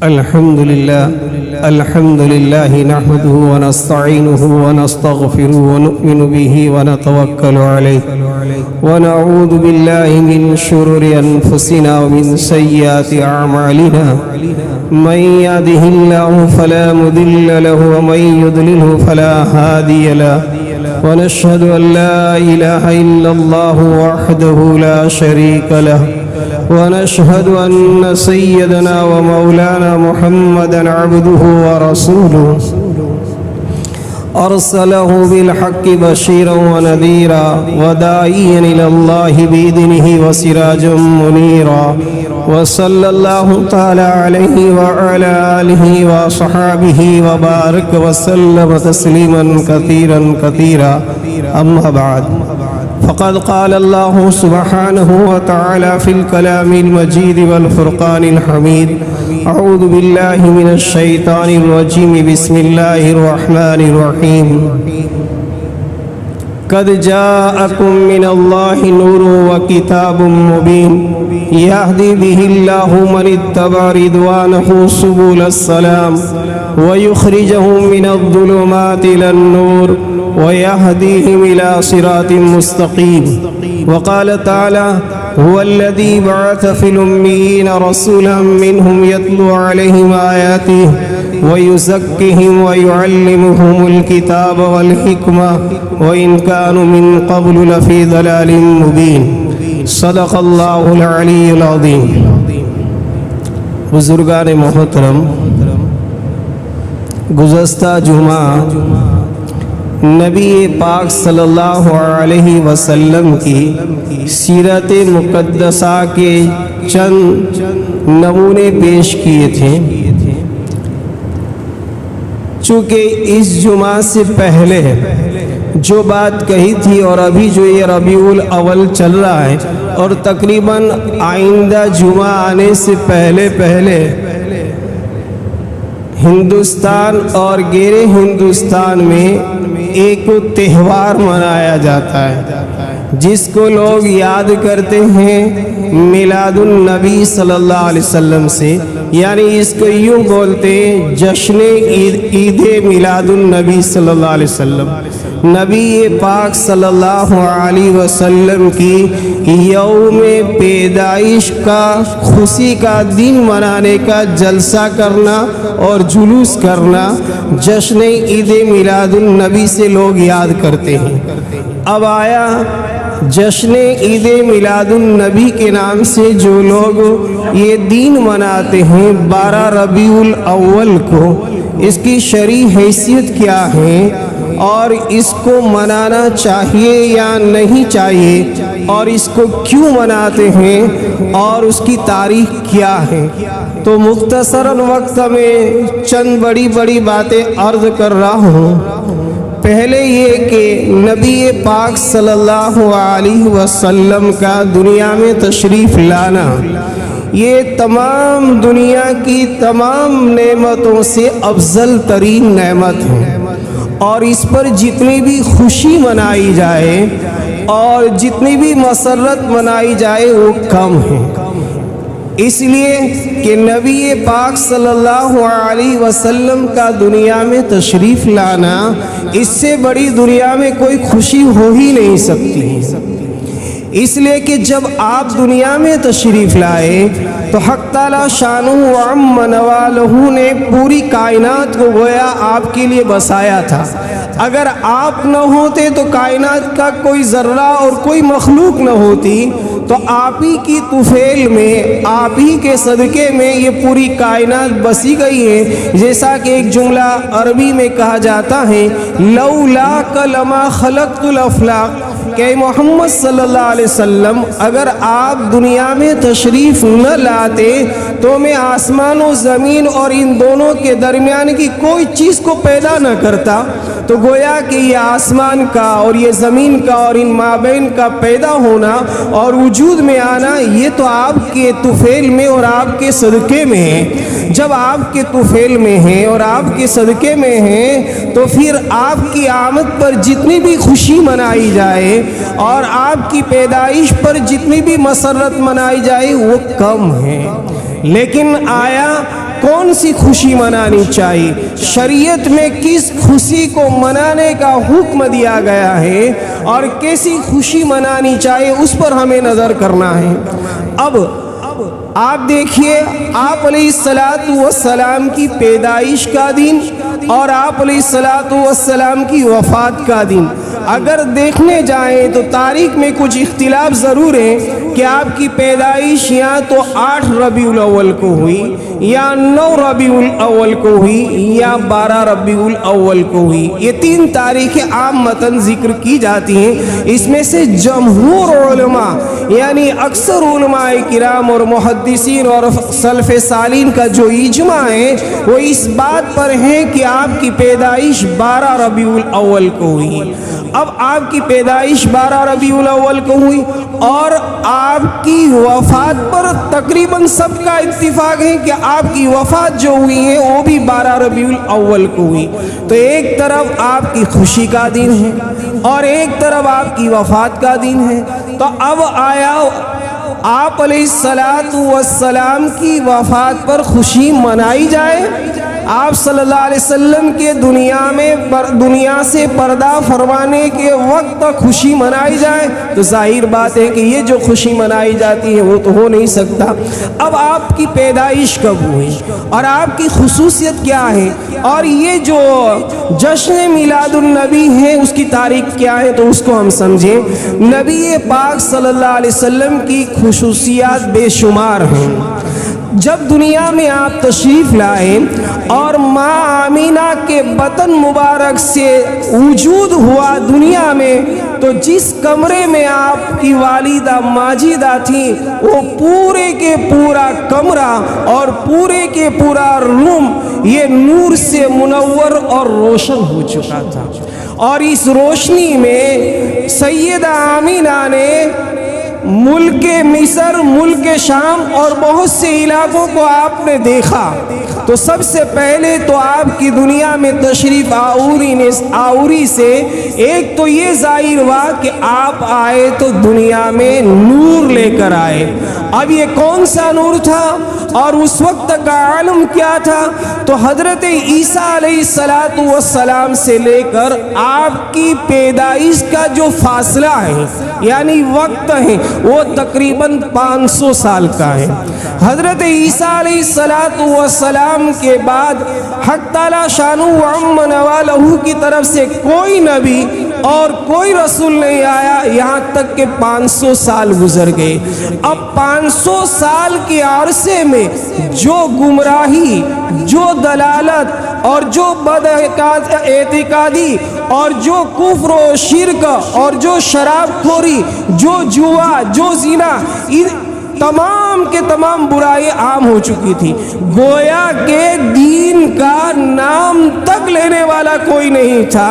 الحمد لله نحمده ونستعينه ونستغفره ونؤمن به ونتوكل عليه ونعوذ بالله من شرور أنفسنا ومن سيئات أعمالنا من يهده الله فلا مضل له ومن يضلله فلا هادي له ونشهد أن لا إله إلا الله وحده لا شريك له ونشهد أن سيدنا ومولانا محمدا عبده ورسوله أرسله بالحق بشيرا ونذيرا وداعيا إلى الله بإذنه وسراجا منيرا وصلى الله تعالى عليه وعلى آله وصحابه وبارك وسلم تسليما كثيرا كثيرا أما بعد فقد قال الله سبحانه وتعالى في الكلام المجيد والفرقان الحميد أعوذ بالله من الشيطان الرجيم بسم الله الرحمن الرحيم قد جاءكم من الله نور وكتاب مبين يهدي به الله من اتبع رضوانه سبل السلام ويخرجهم من الظلمات إلى النور ويهديهم إلى صراط مستقيم وقال تعالى هو الذي بعث في الأميين رسولا منهم يتلو عليهم آياته ويزكيهم ويعلمهم الكتاب والحكمة وإن كانوا من قبل لفي ضلال مبين صدق الله العلي العظيم. بزرگان محترم، گزشتہ جمعہ نبی پاک صلی اللہ علیہ وسلم کی سیرت مقدسہ کے چند نمونے پیش کیے تھے. چونکہ اس جمعہ سے پہلے جو بات کہی تھی اور ابھی جو یہ ربیع الاول چل رہا ہے اور تقریباً آئندہ جمعہ آنے سے پہلے ہندوستان اور غیر ہندوستان میں ایک تہوار منایا جاتا ہے جس کو لوگ یاد کرتے ہیں میلاد النبی صلی اللہ علیہ وسلم سے، یعنی اس کو یوں بولتے ہیں جشن عید میلاد النبی صلی اللہ علیہ وسلم. نبی پاک صلی اللہ علیہ وسلم کی یوم پیدائش کا خوشی کا دن منانے کا جلسہ کرنا اور جلوس کرنا جشن عید میلاد النبی سے لوگ یاد کرتے ہیں. اب آیا جشن عید میلاد النبی کے نام سے جو لوگ یہ دن مناتے ہیں 12 ربیع الاول کو، اس کی شرعی حیثیت کیا ہے اور اس کو منانا چاہیے یا نہیں چاہیے اور اس کو کیوں مناتے ہیں اور اس کی تاریخ کیا ہے، تو مختصراً وقت میں چند بڑی باتیں عرض کر رہا ہوں. پہلے یہ کہ نبی پاک صلی اللہ علیہ وسلم کا دنیا میں تشریف لانا یہ تمام دنیا کی تمام نعمتوں سے افضل ترین نعمت ہے، اور اس پر جتنی بھی خوشی منائی جائے اور جتنی بھی مسرت منائی جائے وہ کم ہے. اس لیے کہ نبی پاک صلی اللہ علیہ وسلم کا دنیا میں تشریف لانا، اس سے بڑی دنیا میں کوئی خوشی ہو ہی نہیں سکتی. اس لیے کہ جب آپ دنیا میں تشریف لائے تو حق تعالی شانہ و عم نوالہ نے پوری کائنات کو گویا آپ کے لیے بسایا تھا. اگر آپ نہ ہوتے تو کائنات کا کوئی ذرہ اور کوئی مخلوق نہ ہوتی، تو آپ ہی کی طفیل میں، آپ ہی کے صدقے میں یہ پوری کائنات بسی گئی ہے. جیسا کہ ایک جملہ عربی میں کہا جاتا ہے لولاک لما خلقت الافلاق، کہ محمد صلی اللہ علیہ وسلم اگر آپ دنیا میں تشریف نہ لاتے تو میں آسمان و زمین اور ان دونوں کے درمیان کی کوئی چیز کو پیدا نہ کرتا. تو گویا کہ یہ آسمان کا اور یہ زمین کا اور ان مابین کا پیدا ہونا اور وجود میں آنا یہ تو آپ کے طفیل میں اور آپ کے صدقے میں ہے. جب آپ کے طفیل میں ہیں اور آپ کے صدقے میں ہیں تو پھر آپ کی آمد پر جتنی بھی خوشی منائی جائے اور آپ کی پیدائش پر جتنی بھی مسرت منائی جائے وہ کم ہے. لیکن آیا کون سی خوشی منانی چاہیے، شریعت میں کس خوشی کو منانے کا حکم دیا گیا ہے اور کیسی خوشی منانی چاہیے، اس پر ہمیں نظر کرنا ہے۔ اب آپ دیکھیے، آپ علیہ السلام کی پیدائش کا دن اور آپ علیہ السلام کی وفات کا دن اگر دیکھنے جائیں تو تاریخ میں کچھ اختلاف ضرور ہے کہ آپ کی پیدائش یا تو 8 ربیع الاول کو ہوئی یا 9 ربیع الاول کو ہوئی یا 12 ربیع الاول کو ہوئی۔ یہ 3 تاریخیں عام متن ذکر کی جاتی ہیں۔ اس میں سے جمہور علماء یعنی اکثر علماء کرام اور محدثین اور سلف صالحین کا جو اجماع ہے وہ اس بات پر ہے کہ آپ کی پیدائش 12 ربیع الاول کو ہوئی۔ اب آپ کی پیدائش 12 ربیع الاول کو ہوئی اور آپ کی وفات پر تقریباً سب کا اتفاق ہے کہ آپ کی وفات جو ہوئی ہے وہ بھی 12 ربیع الاول کو ہوئی۔ تو ایک طرف آپ کی خوشی کا دن ہے اور ایک طرف آپ کی وفات کا دن ہے۔ تو اب آیا آپ علیہ السلام کی وفات پر خوشی منائی جائے، آپ صلی اللہ علیہ وسلم کے دنیا سے پردہ فرمانے کے وقت تک خوشی منائی جائے، تو ظاہر بات ہے کہ یہ جو خوشی منائی جاتی ہے وہ تو ہو نہیں سکتا۔ اب آپ کی پیدائش کب ہوئی اور آپ کی خصوصیت کیا ہے اور یہ جو جشن میلاد النبی ہے اس کی تاریخ کیا ہے، تو اس کو ہم سمجھیں۔ نبی پاک صلی اللہ علیہ وسلم کی خصوصیات بے شمار ہیں۔ جب دنیا میں آپ تشریف لائے اور ماں آمینہ کے بطن مبارک سے وجود ہوا دنیا میں، تو جس کمرے میں آپ کی والدہ ماجدہ تھی وہ پورے کے پورا کمرہ اور پورے کے پورا روم یہ نور سے منور اور روشن ہو چکا تھا، اور اس روشنی میں سیدہ آمینہ نے ملک مصر، ملک شام اور بہت سے علاقوں کو آپ نے دیکھا۔ تو سب سے پہلے تو آپ کی دنیا میں تشریف آوری سے ایک تو یہ ظاہر ہوا کہ آپ آئے تو دنیا میں نور لے کر آئے۔ اب یہ کون سا نور تھا اور اس وقت کا عالم کیا تھا؟ تو حضرت عیسیٰ علیہ السلام سے لے کر آپ کی پیدائش کا جو فاصلہ ہے یعنی وقت ہے وہ تقریباً 500 سال کا ہے۔ حضرت عیسیٰ علیہ السلام کے بعد حق تعالی شانہ وعم نوالہ کی طرف سے کوئی نبی اور کوئی رسول نہیں آیا، یہاں تک کہ 500 سال گزر گئے۔ اب 500 سال کے عرصے میں جو گمراہی، جو دلالت اور جو بد اعتقادی اور جو کفر و شرک اور جو شراب خوری، جو جوا، جو زنا، تمام کے تمام برائی عام ہو چکی تھی۔ گویا کہ دین کا نام تک لینے والا کوئی نہیں تھا۔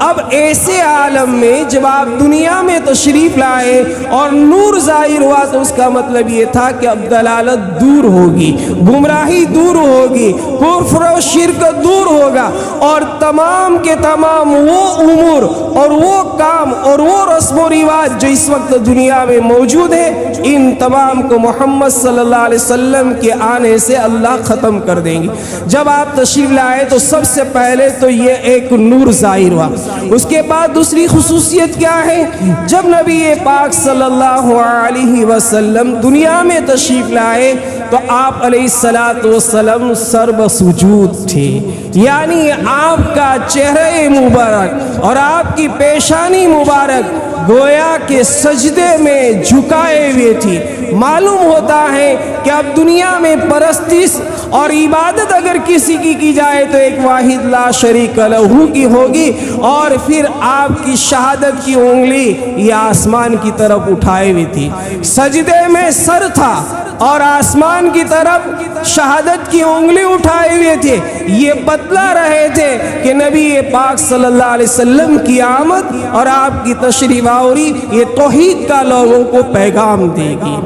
اب ایسے عالم میں جب آپ دنیا میں تشریف لائے اور نور ظاہر ہوا تو اس کا مطلب یہ تھا کہ اب دلالت دور ہوگی، گمراہی دور ہوگی، کفر و شرک دور ہوگا، اور تمام کے تمام وہ امور اور وہ کام اور وہ رسم و رواج جو اس وقت دنیا میں موجود ہے، ان تمام کو محمد صلی اللہ علیہ وسلم کے آنے سے اللہ ختم کر دیں گے۔ جب آپ تشریف لائے تو سب سے پہلے تو یہ ایک نور ظاہر ہوا۔ اس کے بعد دوسری خصوصیت کیا ہے؟ جب نبی پاک صلی اللہ علیہ وسلم دنیا میں تشریف لائے تو آپ علیہ السلام سرب سجود تھے، یعنی آپ کا چہرہ مبارک اور آپ کی پیشانی مبارک گویا کہ سجدے میں جھکائے ہوئے تھی۔ معلوم ہوتا ہے کہ اب دنیا میں پرستش اور عبادت اگر کسی کی جائے تو ایک واحد لا شریک لہ کی ہوگی، اور پھر آپ کی شہادت کی انگلی یہ آسمان کی طرف اٹھائے ہوئی تھی، سجدے میں سر تھا اور آسمان کی طرف شہادت کی انگلی اٹھائے ہوئے تھے۔ یہ بتلا رہے تھے کہ نبی پاک صلی اللہ علیہ وسلم کی آمد اور آپ کی تشریف آوری یہ توحید کا لوگوں کو پیغام دے گی۔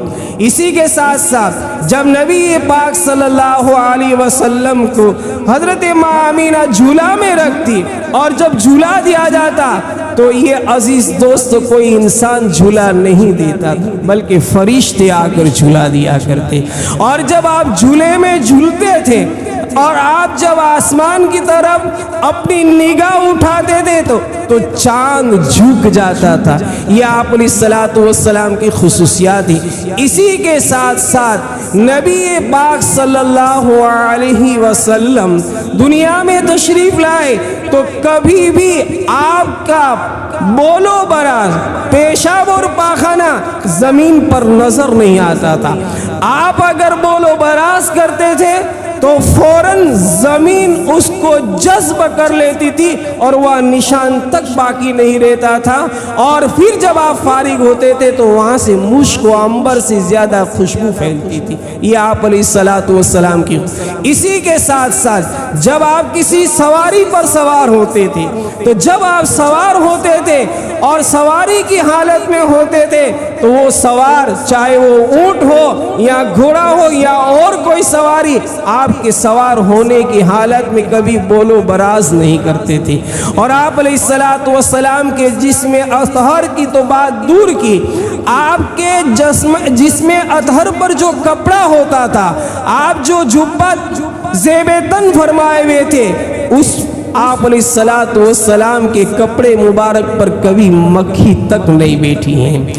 اسی کے ساتھ ساتھ جب نبی پاک صلی اللہ علیہ وسلم کو حضرت ماں آمینہ جھولا میں رکھتی اور جب جھولا دیا جاتا تو یہ عزیز دوست کوئی انسان جھلا نہیں دیتا تھا بلکہ فرشتے آ کر جھلا دیا کرتے. اور جب آپ جھولے میں جھولتے تھے اور آپ جب آسمان کی طرف اپنی نگاہ اٹھاتے تھے تو چاند جھک جاتا تھا. یہ آپ علیہ الصلوۃ والسلام کی خصوصیات ہیں. اسی کے ساتھ ساتھ نبی پاک صلی اللہ علیہ وسلم دنیا میں تشریف لائے تو کبھی بھی آپ کا بول و براز، پیشاب اور پاخانہ زمین پر نظر نہیں آتا تھا. آپ اگر بول و براز کرتے تھے تو فوراً زمین اس کو جذب کر لیتی تھی اور وہ نشان تک باقی نہیں رہتا تھا. اور پھر جب آپ فارغ ہوتے تھے تو وہاں سے مشک و عنبر سے زیادہ خوشبو پھیلتی تھی. یہ آپ علیہ الصلوۃ والسلام کی. اسی کے ساتھ ساتھ جب آپ کسی سواری پر سوار ہوتے تھے تو جب آپ سوار ہوتے تھے اور سواری کی حالت میں ہوتے تھے تو وہ سوار، چاہے وہ اونٹ ہو یا گھوڑا ہو یا اور کوئی سواری، آپ کے سوار ہونے کی حالت میں کبھی بول و براز نہیں کرتے تھے. اور آپ علیہ الصلوۃ والسلام کے جسم اطہر کی تو بات دور کی، آپ کے جسم اطہر پر جو کپڑا ہوتا تھا، آپ جو جبہ زیب تن فرمائے ہوئے تھے، اس آپ علیہ الصلوۃ والسلام کے کپڑے مبارک پر کبھی مکھی تک نہیں بیٹھی ہیں.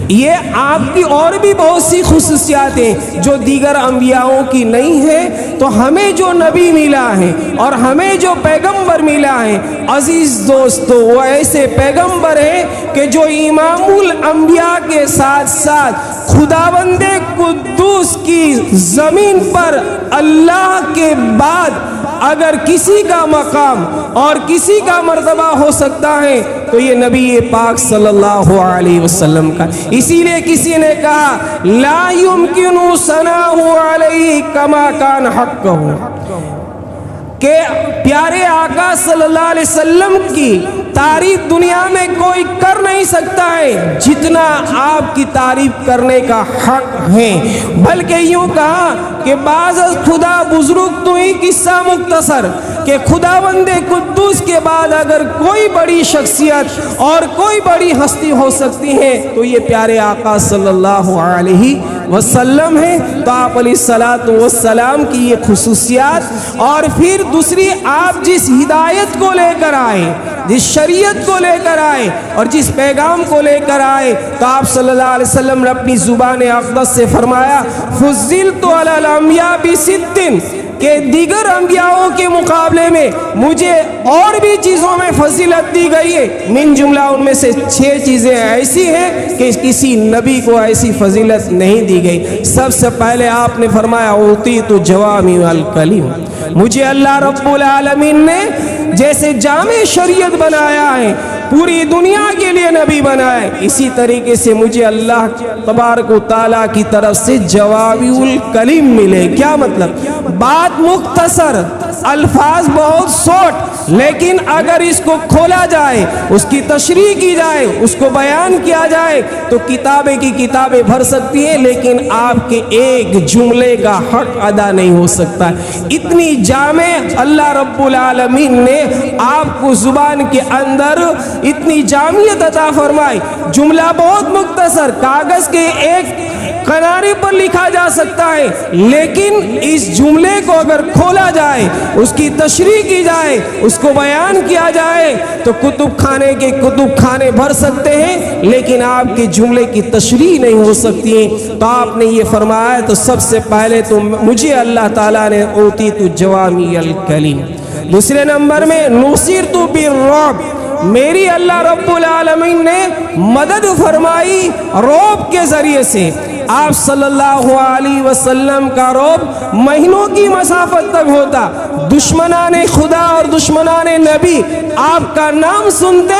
یہ آپ کی اور بھی بہت سی خصوصیات ہیں جو دیگر انبیاءوں کی نہیں ہیں. تو ہمیں جو نبی ملا ہے اور ہمیں جو پیغمبر ملا ہے، عزیز دوستو، وہ ایسے پیغمبر ہیں کہ جو امام الانبیاء کے ساتھ ساتھ خداوند قدوس کی زمین پر اللہ کے بعد اگر کسی کا مقام اور کسی کا مرتبہ ہو سکتا ہے تو یہ نبی پاک صلی اللہ علیہ وسلم کا. اسی لیے کسی نے کہا لا يمكن ثناء علیہ کما کان حقہ، کہ پیارے آقا صلی اللہ علیہ وسلم کی تعریف دنیا میں کوئی کر نہیں سکتا ہے جتنا آپ کی تعریف کرنے کا حق ہے. بلکہ یوں کہا کہ بعض خدا بزرگ تو ہی قصہ مختصر، کہ خداوند قدوس کے بعد اگر کوئی بڑی شخصیت اور کوئی بڑی ہستی ہو سکتی ہے تو یہ پیارے آقا صلی اللہ علیہ وسلم ہے. تو آپ علیہ الصلوۃ والسلام کی یہ خصوصیات، اور پھر دوسری، آپ جس ہدایت کو لے کر آئے، جس شریعت کو لے کر آئے اور جس پیغام کو لے کر آئے، تو آپ صلی اللہ علیہ وسلم نے اپنی زبان اقدس سے فرمایا فضلت علی الانبیاء بست، کہ دیگر انبیاءوں کے مقابلے میں مجھے اور بھی چیزوں میں فضیلت دی گئی ہے. من جملہ ان میں سے 6 چیزیں ایسی ہیں کہ کسی نبی کو ایسی فضیلت نہیں دی گئی. سب سے پہلے آپ نے فرمایا اوتیت جوامع الکلم، مجھے اللہ رب العالمین نے جیسے جامع شریعت بنایا ہے، پوری دنیا کے لیے نبی بنائے، اسی طریقے سے مجھے اللہ تبارک و تعالیٰ کی طرف سے جوامع الکلم ملے. کیا مطلب؟ بات مختصر، الفاظ بہت شارٹ، لیکن اگر اس کو کھولا جائے، اس کی تشریح کی جائے، اس کو بیان کیا جائے تو کتابیں کی کتابیں بھر سکتی ہیں، لیکن آپ کے ایک جملے کا حق ادا نہیں ہو سکتا. اتنی جامع اللہ رب العالمین نے آپ کو زبان کے اندر اتنی جامعیت عطا فرمائی. جملہ بہت مختصر، کاغذ کے ایک کنارے پر لکھا جا سکتا ہے، لیکن اس جملے کو اگر کھولا جائے، اس کی تشریح کی جائے، اس کو بیان کیا جائے تو کتب خانے کے کتب خانے بھر سکتے ہیں، لیکن آپ کے جملے کی تشریح نہیں ہو سکتی ہے. تو آپ نے یہ فرمایا تو سب سے پہلے تو مجھے اللہ تعالیٰ نے اوتیت جوامع الکلم. دوسرے نمبر میں نصرت بالرعب، میری اللہ رب العالمین نے مدد فرمائی رعب کے ذریعے سے. آپ صلی اللہ علیہ وسلم کا رعب مہینوں کی مسافت تک ہوتا. دشمنان خدا اور دشمنان نبی آپ کا نام سنتے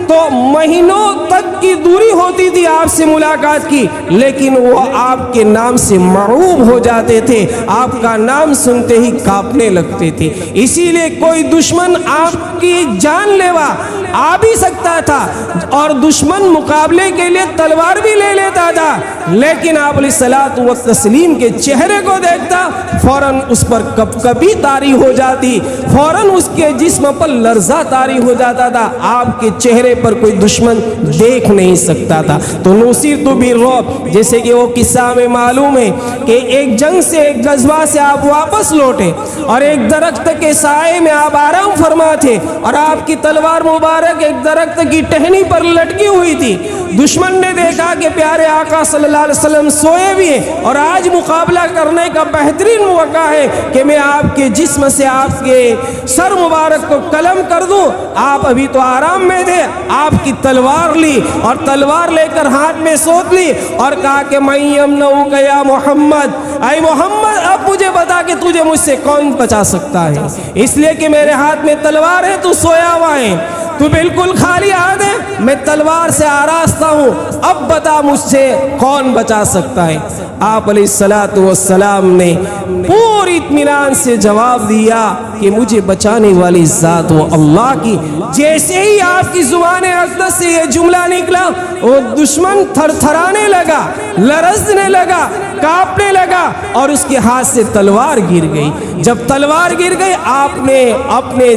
تو مہینوں تک کی دوری ہوتی تھی آپ سے ملاقات کی، لیکن وہ آپ کے نام سے مرعوب ہو جاتے تھے، آپ کا نام سنتے ہی کانپنے لگتے تھے. اسی لیے کوئی دشمن آپ کی جان لیوا آ بھی سکتا تھا اور دشمن مقابلے کے لیے تلوار بھی لے لیتا تھا، لیکن آپ علیہ الصلوۃ والتسلیم کے چہرے کو دیکھتا فوراً اس پر کپکپی طاری ہو جاتی, فوراً اس کے جسم پر لرزہ طاری ہو جاتا تھا. آپ کے چہرے پر کوئی دشمن دیکھ نہیں سکتا تھا. تو نصرت بالرعب, جیسے کہ وہ قصہ میں معلوم ہے کہ ایک جنگ سے, ایک غزوہ سے آپ واپس لوٹے اور ایک درخت کے سائے میں آپ آرام فرما تھے اور آپ کی تلوار مبارک ایک درخت کی ٹہنی پر لٹکی ہوئی تھی. دشمن نے دیکھا کہ پیارے آقا صلی اللہ علیہ وسلم سوئے بھی ہیں اور آج مقابلہ کرنے کا بہترین موقع ہے کہ میں آپ کے جسم سے آپ کے سر مبارک کو قلم کر دوں. آپ ابھی تو آرام میں تھے, آپ کی تلوار لی اور تلوار لے کر ہاتھ میں سونپ لی اور کہا کہ میں یمنعک یا محمد, اے محمد اب مجھے بتا کہ تجھے مجھ سے کون بچا سکتا ہے, اس لیے کہ میرے ہاتھ میں تلوار ہے, تو سویا ہوا ہے, تو بالکل خالی ہاتھ ہے, میں تلوار سے آراستہ ہوں, اب بتا مجھ سے کون بچا سکتا ہے. آپ علیہ الصلوۃ والسلام نے پوری اطمینان سے جواب دیا کہ مجھے بچانے والی ذات وہ اللہ کی. جیسے ہی آپ کی زبان اقدس سے یہ جملہ نکلا, وہ دشمن تھر تھرانے لگا, لرزنے لگا, کانپنے لگا اور اس کے ہاتھ سے تلوار گر گئی. جب تلوار گر گئی, آپ نے اپنے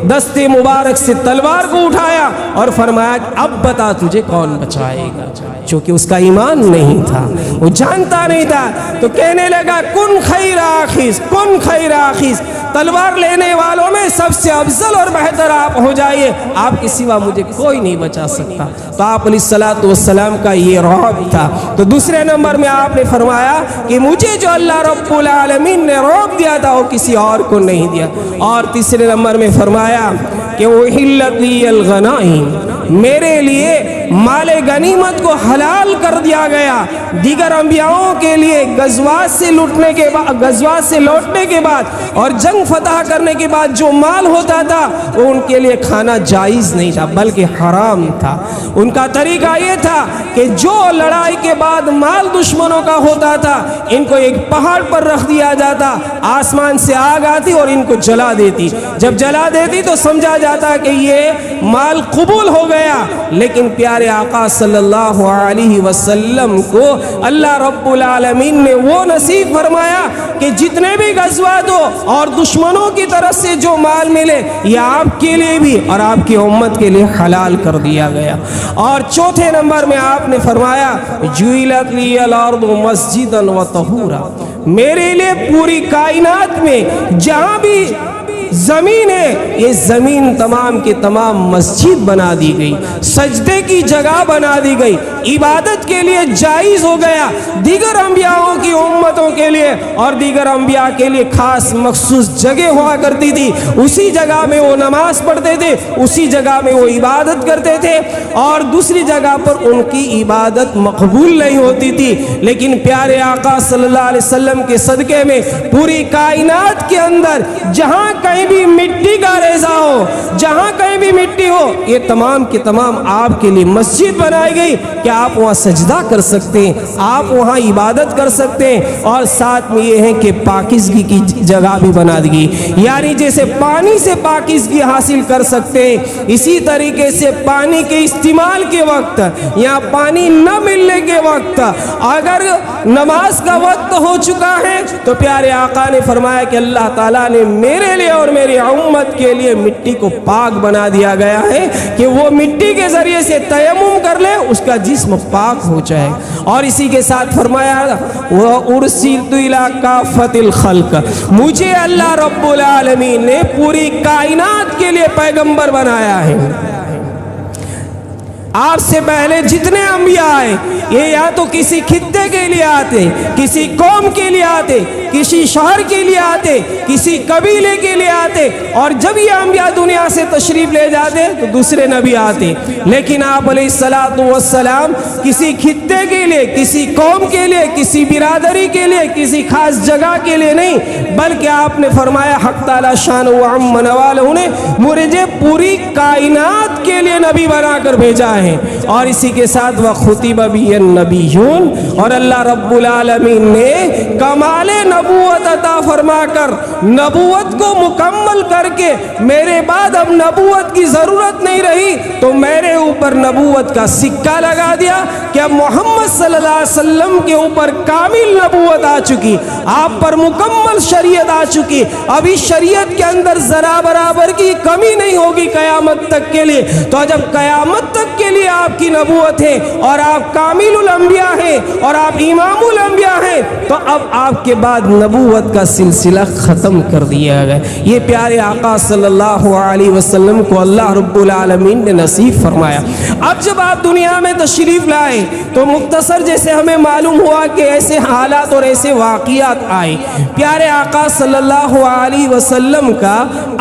دستے مبارک سے تلوار کو اٹھایا اور فرمایا کہ اب بتا تجھے کون بچائے گا. چونکہ اس کا ایمان نہیں تھا, وہ جانتا نہیں تھا, تو کہنے لگا کن خیر آخذ, کن خیر آخذ, تلوار لینے والوں میں سب سے افضل اور بہتر آپ ہو جائیے, آپ کے سوا مجھے کوئی نہیں بچا سکتا. تو آپ علیہ الصلوۃ والسلام کا یہ رعب تھا. تو دوسرے نمبر میں آپ نے فرمایا کہ مجھے جو اللہ رب العالمین نے رعب دیا تھا وہ کسی اور کو نہیں دیا. اور تیسرے نمبر میں فرمایا کہ احلت لی الغنائم, میرے لیے مال غنیمت کو حلال کر دیا گیا. دیگر انبیاءوں کے لیے غزوات سے لوٹنے کے بعد اور جنگ فتح کرنے کے بعد جو مال ہوتا تھا وہ ان کے لیے کھانا جائز نہیں تھا بلکہ حرام تھا. ان کا طریقہ یہ تھا کہ جو لڑائی کے بعد مال دشمنوں کا ہوتا تھا ان کو ایک پہاڑ پر رکھ دیا جاتا, آسمان سے آگ آتی اور ان کو جلا دیتی. جب جلا دیتی تو سمجھا جاتا کہ یہ مال قبول ہو گیا. لیکن پیارے آقا صلی اللہ علیہ وسلم کو اللہ رب العالمین نے وہ نصیب فرمایا کہ جتنے بھی غزوات ہو اور دشمنوں کی طرف سے جو مال ملے یہ آپ کے لیے بھی اور آپ کی امت کے لیے حلال کر دیا گیا. اور چوتھے نمبر میں آپ نے فرمایا جعلت لی الارض مسجدا وطہورا, میرے لیے پوری کائنات میں جہاں بھی زمین ہے یہ زمین تمام کے تمام مسجد بنا دی گئی, سجدے کی جگہ بنا دی گئی, عبادت کے لیے جائز ہو گیا. دیگر انبیاءوں کی امتوں کے لیے اور دیگر انبیاء کے لیے خاص مخصوص جگہ ہوا کرتی تھی, اسی جگہ میں وہ نماز پڑھتے تھے, اسی جگہ میں وہ عبادت کرتے تھے اور دوسری جگہ پر ان کی عبادت مقبول نہیں ہوتی تھی. لیکن پیارے آقا صلی اللہ علیہ وسلم کے صدقے میں پوری کائنات کے اندر جہاں کہیں بھی مٹی کا ریزہ ہو, جہاں کہیں بھی مٹی ہو, یہ تمام کے تمام آپ کے لیے مسجد بنائی گئی کہ آپ وہاں سجدہ کر سکتے ہیں, آپ وہاں عبادت کر سکتے ہیں. اور ساتھ میں یہ ہے کہ پاکیزگی کی جگہ بھی بنا دی گئی, یعنی جیسے پانی سے پاکیزگی حاصل کر سکتے ہیں اسی طریقے سے پانی کے استعمال کے وقت یا پانی نہ ملنے کے وقت اگر نماز کا وقت ہو چکا ہے تو پیارے آقا نے فرمایا کہ اللہ تعالیٰ نے میرے لیے اور میری امت کے لیے مٹی کو پاک بنا دیا گیا ہے کہ وہ مٹی کے ذریعے سے تیمم کر لے, اس کا جسم پاک ہو جائے. اور اسی کے ساتھ فرمایا وَأُرْسِلْتُ إِلَىٰ كَافَّةِ الْخَلْقِ, مجھے اللہ رب العالمین نے پوری کائنات کے لیے پیغمبر بنایا ہے. آپ سے پہلے جتنے انبیاء آئے یہ یا تو کسی خطے کے لیے آتے, کسی قوم کے لیے آتے, کسی شہر کے لیے آتے, کسی قبیلے کے لیے آتے, اور جب یہ انبیاء دنیا سے تشریف لے جاتے تو دوسرے نبی آتے. لیکن آپ علیہ الصلوۃ والسلام کسی خطے کے لیے, کسی قوم کے لیے, کسی برادری کے لیے, کسی خاص جگہ کے لیے نہیں, بلکہ آپ نے فرمایا حق تعالی شان و عم نوالہ نے مجھے پوری کائنات کے لیے نبی بنا کر بھیجا ہے. اور اسی کے ساتھ وَخُتِبَ بِهِ النَّبِيُّونَ, اور اللہ رب العالمین نے کمال نبوت نبوت عطا فرما کر نبوت کو مکمل کر کے میرے بعد اب نبوت کی ضرورت نہیں رہی تو میرے اوپر نبوت کا سکہ لگا دیا کہ اب محمد صلی اللہ علیہ وسلم کے اوپر کامل نبوت آ چکی، آپ پر مکمل شریعت آ چکی، اب اس شریعت کے اندر ذرا برابر کی کمی نہیں ہوگی قیامت تک کے لیے۔ تو جب قیامت تک کے لیے آپ کی نبوت ہے اور آپ کامل الانبیاء ہیں اور آپ امام الانبیاء ہیں تو اب آپ کے بعد نبوت کا سلسلہ ختم کر دیا گیا۔ یہ پیارے آقا صلی اللہ علیہ وسلم کو اللہ رب العالمین نے نصیب فرمایا۔ اب جب آپ دنیا میں تشریف لائے تو مختصر جیسے ہمیں معلوم ہوا کہ ایسے حالات اور ایسے واقعات آئے۔ پیارے آقا صلی اللہ علیہ وسلم کا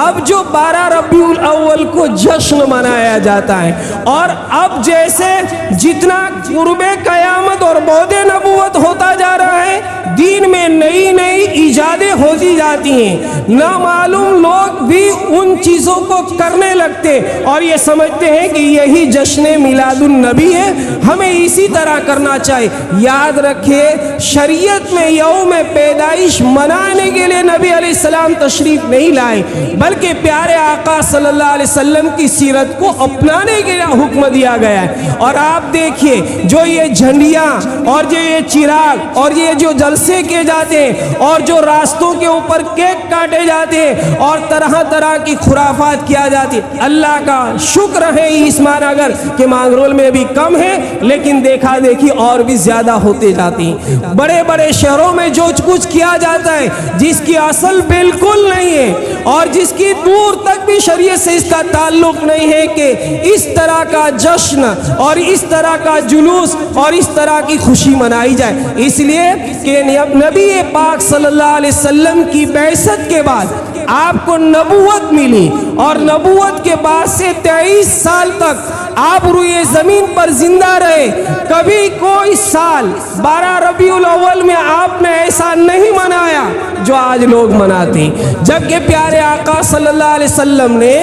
اب جو 12 ربیع الاول کو جشن منایا جاتا ہے اور اب جیسے جتنا قرب قیامت اور بعد نبوت ہوتا جا رہا ہے، دین میں نئی نئی ایجادیں ہوتی جاتی ہیں، نامعلوم لوگ بھی ان چیزوں کو کرنے لگتے اور یہ سمجھتے ہیں کہ یہی جشن میلاد النبی ہے، ہمیں اسی طرح کرنا چاہیے۔ یاد رکھے شریعت میں یوم پیدائش منانے کے لیے نبی علیہ السلام تشریف نہیں لائے، بلکہ پیارے آقا صلی اللہ علیہ وسلم کی سیرت کو اپنانے کے لیے حکم دیا گیا ہے۔ اور آپ دیکھیے جو یہ جھنڈیاں اور جو یہ چراغ اور یہ جو جلسے کیے جاتے ہیں اور جو راستوں کے اوپر کیک کاٹے جاتے ہیں اور طرح طرح کی خرافات کیا جاتی، اللہ کا شکر ہے اس مانگر کہ مانگرول میں بھی کم ہے، لیکن دیکھا دیکھی اور بھی زیادہ ہوتے جاتی ہیں۔ بڑے بڑے شہروں میں جو کچھ کیا جاتا ہے جس کی اصل بالکل نہیں ہے اور جس کی دور تک بھی شریعت سے اس کا تعلق نہیں ہے کہ اس طرح کا جشن اور اس طرح کا جلوس اور اس طرح کی خوشی منائی جائے، اس لیے کہ نبی پاک صلی اللہ علیہ وسلم کی بعثت کے بعد آپ کو نبوت ملی اور نبوت کے بعد سے 23 سال تک آپ روئے زمین پر زندہ رہے۔ کبھی کوئی سال 12 ربیع الاول میں آپ نے ایسا نہیں منایا جو آج لوگ مناتے ہیں، جبکہ پیارے آقا صلی اللہ علیہ وسلم نے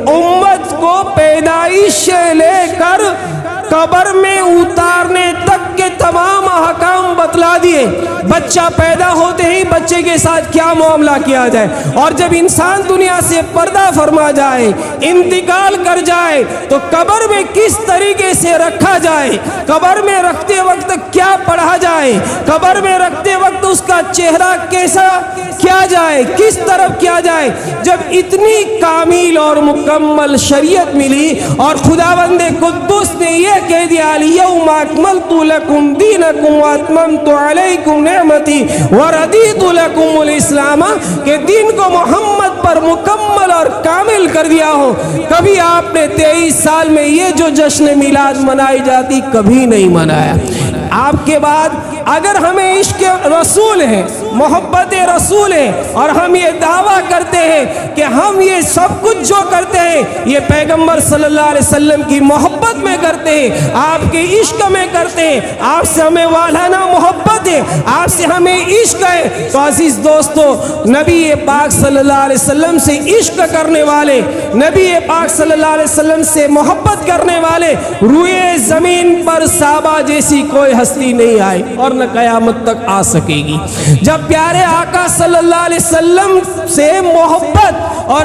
امت کو پیدائش سے لے کر قبر میں اتارنے تک کے تمام احکام بتلا دیے۔ بچہ پیدا ہوتے ہی بچے کے ساتھ کیا معاملہ کیا جائے اور جب انسان دنیا سے پردہ فرما جائے، انتقال کر جائے تو قبر میں کس طریقے سے رکھا جائے، قبر میں رکھتے وقت کیا پڑھا جائے، قبر میں رکھتے وقت اس کا چہرہ کیسا کیا جائے، کس طرف کیا جائے۔ جب اتنی کامل اور مکمل شریعت ملی اور خداوند قدوس نے یہ کہہ دیا الیوم اکملت لکم دینکم واتممت علیکم نعمتی وردیت لکم الاسلام، کہ دین کو محمد پر مکمل اور کامل کر دیا ہو۔ کبھی آپ نے 23 سال میں یہ جو جشن میلاد منائی جاتی کبھی نہیں منایا۔ آپ کے بعد اگر ہمیں عشق رسول ہے، محبت رسول ہے اور ہم یہ دعویٰ کرتے ہیں کہ ہم یہ سب کچھ جو کرتے ہیں یہ پیغمبر صلی اللہ علیہ وسلم کی محبت میں کرتے ہیں، آپ کے عشق میں کرتے ہیں، آپ سے ہمیں والہانہ محبت ہے، آپ سے ہمیں عشق ہے، تو عزیز دوستو نبی پاک صلی اللہ علیہ وسلم سے عشق کرنے والے، نبی پاک صلی اللہ علیہ وسلم سے محبت کرنے والے روئے زمین پر صحابہ جیسی کوئی ہستی نہیں آئی اور نہ قیامت تک آ سکے گی۔ جب پیارے آقا صلی اللہ علیہ وسلم سے محبت اور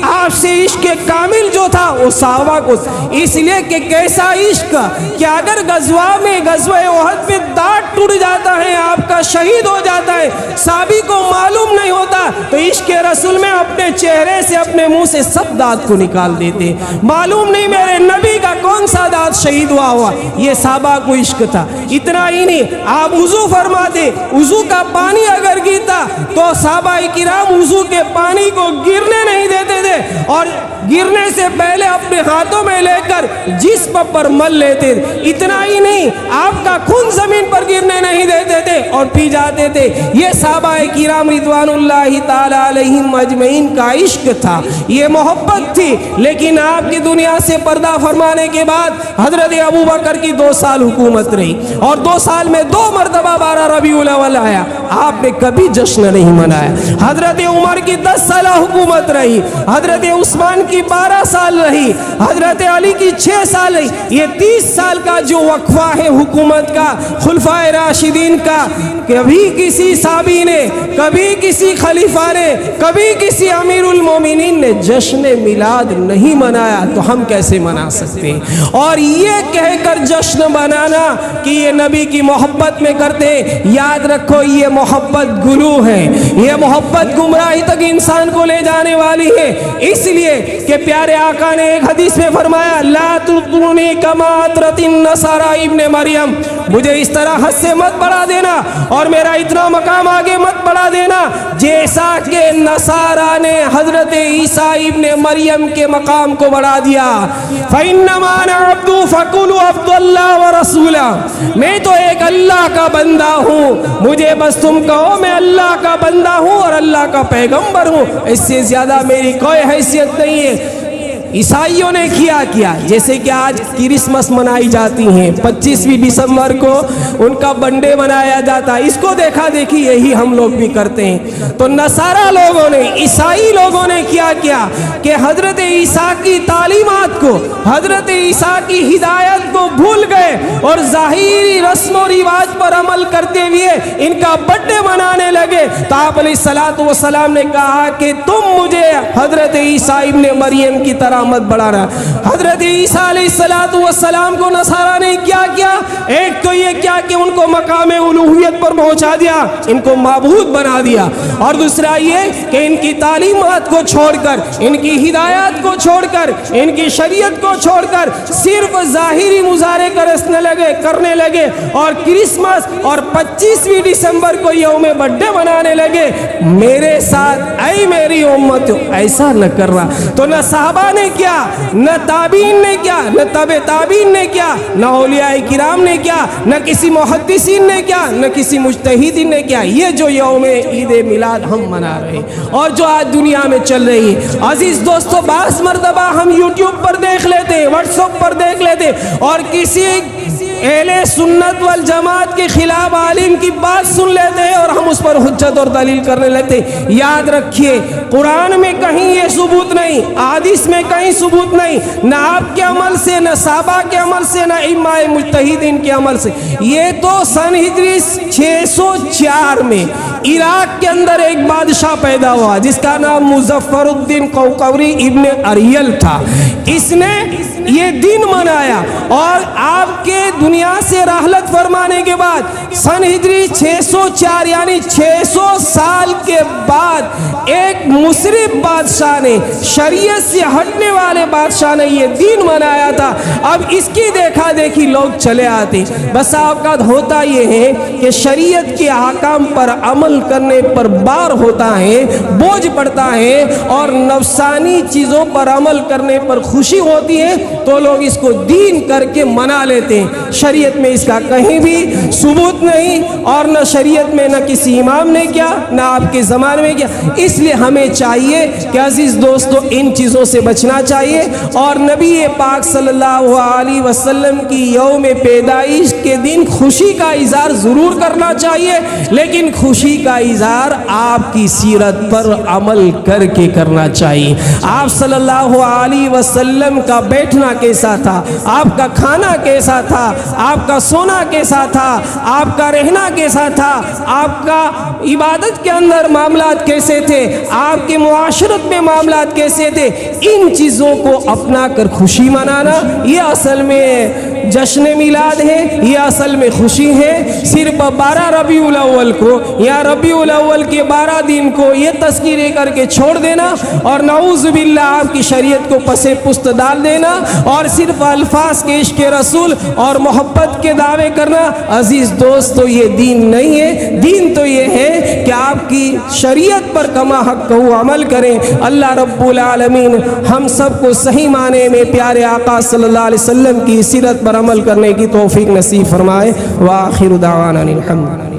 آپ سے عشق کامل جو تھا وہ صحابہ کو، اس لیے کہ کیسا عشق کہ اگر غزوہ احد میں دانت ٹوٹ جاتا ہے، آپ کا شہید ہو جاتا ہے، صحابی کو معلوم نہیں ہوتا تو عشق رسول میں اپنے چہرے سے اپنے منہ سے سب دانت کو نکال دیتے، معلوم نہیں میرے نبی کا کون سا دانت شہید ہوا۔ یہ صحابہ کو عشق تھا۔ اتنا ہی نہیں، آپ وضو فرماتے، وضو کا پانی اگر گرتا تو صحابہ کرام وضو کے پانی کو گرنے نہیں دیتے تھے اور گرنے سے پہلے اپنے ہاتھوں میں لے کر جسم پر مل لیتے تھے۔ اتنا ہی نہیں، آپ کا خون زمین پر گرنے نہیں دیتے تھے اور پی جاتے تھے۔ یہ صحابہ کرام رضوان اللہ تعالی علیہم اجمعین کا عشق تھا، یہ محبت تھی۔ لیکن آپ کی دنیا سے پردہ فرمانے کے بعد حضرت ابوبکر کی 2 سال حکومت رہی اور 2 سال میں 2 مرتبہ 12 ربیع الاول آیا، آپ نے کبھی جشن نہیں منایا۔ حضرت عمر کی 10 سالہ حکومت رہی، حضرت عثمان کی 12 سال رہی، حضرت علی کی 6 سال رہی۔ یہ 30 سال کا جو وقفہ ہے حکومت کا، خلفائے راشدین کا، کبھی کسی صحابی نے، کبھی کسی خلیفہ نے، کبھی کسی امیر المومنین نے جشن میلاد نہیں منایا تو ہم کیسے منا سکتے ہیں؟ اور یہ کہہ کر جشن منانا کہ یہ نبی کی محبت میں کرتے ہیں، یاد رکھو یہ محبت گلو ہے، یہ محبت گمراہی تک انسان کو لے جانے والی ہے۔ اس لیے کہ پیارے آقا نے ایک حدیث میں فرمایا لا تطرونی کما اطرت النصارى ابن مریم، مجھے اس طرح حد سے مت بڑھا دینا اور میرا اتنا مقام آگے مت بڑھا دینا جیسا کہ نصارہ نے حضرت عیسیٰ ابن مریم کے مقام کو بڑھا دیا۔ فَإِنَّمَا أَنَا عَبْدُ فَقُولُوا عَبْدُ اللَّهِ وَرَسُولَهُ، میں تو ایک اللہ کا بندہ ہوں، مجھے بس تم کہو میں اللہ کا بندہ ہوں اور اللہ کا پیغمبر ہوں، اس سے زیادہ میری کوئی حیثیت نہیں ہے۔ عیسائیوں نے کیا جیسے کہ آج کرسمس منائی جاتی ہیں، 25 دسمبر کو ان کا بنڈے منایا جاتا ہے، اس کو دیکھا دیکھی یہی ہم لوگ بھی کرتے ہیں۔ تو نصارہ لوگوں نے، عیسائی لوگوں نے کیا کہ حضرت عیسیٰ کی تعلیمات کو، حضرت عیسیٰ کی ہدایت کو بھول گئے اور ظاہری رسم و رواج پر عمل کرتے ہوئے ان کا بنڈے منانے لگے۔ تو آپ علیہ السلام نے کہا کہ تم مجھے حضرت عیسیٰ ابن مریم کی طرح مت بڑھانا۔ حضرت عیسیٰ علیہ السلام کو نصارہ نے کیا ایک تو یہ کیا کہ ان کو مقام الوہیت پر پہنچا دیا، ان کو معبود بنا دیا، اور دوسرا یہ کہ ان کی تعلیمات کو چھوڑ کر، ان کی ہدایات کو چھوڑ کر، ان کی شریعت کو چھوڑ کر صرف ظاہری مظاہرے کرنے لگے اور کرسمس اور 25 دسمبر کو یوم بڈے منانے لگے۔ میرے ساتھ اے میری امت ایسا نہ کر رہا۔ تو نہ صحابہ نے کیا، نہ تابعین نے کیا، نہ تبع تابعین نے کیا، نہ اولیاء کرام نے کیا، نہ کسی محدثین نے کیا، نہ کسی مجتہدین نے کیا۔ یہ جو یوم عید میلاد ہم منا رہے ہیں اور جو آج دنیا میں چل رہی ہے، عزیز دوستو، بعض مرتبہ ہم یوٹیوب پر دیکھ لیتے ہیں، واٹس ایپ پر دیکھ لیتے ہیں اور کسی اہل سنت والجماعت کے خلاف عالم کی بات سن لیتے ہیں اور ہم اس پر حجت اور دلیل کرنے لگتے ہیں۔ یاد رکھیے قرآن میں کہیں یہ ثبوت نہیں، حدیث میں کہیں ثبوت نہیں، نہ آپ کے عمل سے، نہ صحابہ کے عمل سے، نہ ائمہ مجتہدین کے عمل سے۔ یہ تو سن ہجری 604 میں عراق کے اندر ایک بادشاہ پیدا ہوا جس کا نام مظفر الدین قوقوری ابن اریل تھا۔ اس نے یہ دن منایا اور آپ کے دنیا سے رحلت فرمانے کے بعد سن ہجری 604 یعنی 600 سال کے بعد ایک مصرف بادشاہ نے، شریعت سے ہٹنے والے بادشاہ نے یہ دن منایا تھا۔ اب اس کی دیکھا دیکھی لوگ چلے آتے۔ بس اوقات ہوتا یہ ہے کہ شریعت کے احکام پر عمل کرنے پر بار ہوتا ہے، بوجھ پڑتا ہے اور نفسانی چیزوں پر عمل کرنے پر خوشی ہوتی ہے تو لوگ اس کو دین کر کے منا لیتے ہیں۔ شریعت میں اس کا کہیں بھی ثبوت نہیں اور نہ شریعت میں نہ کسی امام نے کیا، نہ آپ کے زمانے میں کیا۔ اس لیے ہمیں چاہیے کہ عزیز دوستو ان چیزوں سے بچنا چاہیے اور نبی پاک صلی اللہ علیہ وسلم کی یوم پیدائش کے دن خوشی کا اظہار ضرور کرنا چاہیے، لیکن خوشی کا اظہار آپ کی سیرت پر عمل کر کے کرنا چاہیے۔ آپ صلی اللہ علیہ وسلم کا بیٹھنا کیسا تھا، آپ کا کھانا کیسا تھا، آپ کا سونا کیسا تھا، آپ کا رہنا کیسا تھا، آپ کا عبادت کے اندر معاملات کیسے تھے، آپ کے معاشرت میں معاملات کیسے تھے، ان چیزوں کو اپنا کر خوشی منانا یہ اصل میں جشن میلاد ہے، یہ اصل میں خوشی ہے۔ صرف 12 ربیع الاول کو یا ربیع الاول کے 12 دن کو یہ تذکیرے کر کے چھوڑ دینا اور نعوذ باللہ آپ کی شریعت کو پسے پست ڈال دینا اور صرف الفاظ کے عشق رسول اور محبت کے دعوے کرنا، عزیز دوستو یہ دین نہیں ہے۔ دین تو یہ ہے کہ آپ کی شریعت پر کما حق کو عمل کریں۔ اللہ رب العالمین ہم سب کو صحیح معنی میں پیارے آقا صلی اللہ علیہ وسلم کی سیرت پر عمل کرنے کی توفیق نصیب فرمائے۔ وآخر دعوانا الحمد للہ۔